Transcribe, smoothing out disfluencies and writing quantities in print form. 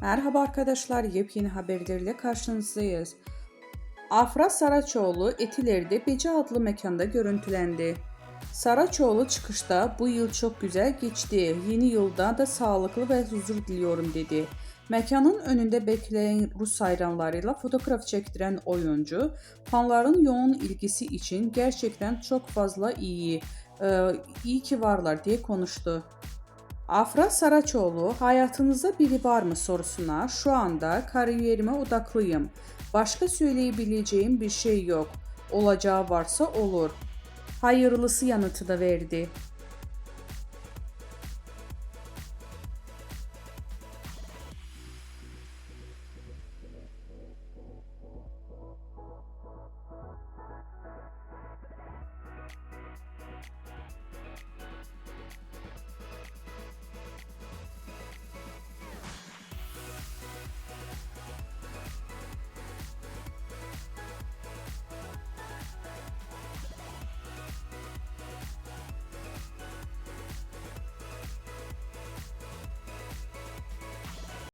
Merhaba arkadaşlar, yepyeni haberlerle karşınızdayız. Afra Saraçoğlu Etiler'de Beci adlı mekanda görüntülendi. Saraçoğlu çıkışta "Bu yıl çok güzel geçti. Yeni yılda da sağlıklı ve huzur diliyorum" dedi. Mekanın önünde bekleyen Rus hayranlarıyla fotoğraf çektiren oyuncu, fanların yoğun ilgisi için "Gerçekten çok fazla iyi ki varlar" diye konuştu. Afra Saraçoğlu, "Hayatınızda biri var mı?" sorusuna "Şu anda kariyerime odaklıyım. Başka söyleyebileceğim bir şey yok. Olacağı varsa olur. Hayırlısı" yanıtı da verdi.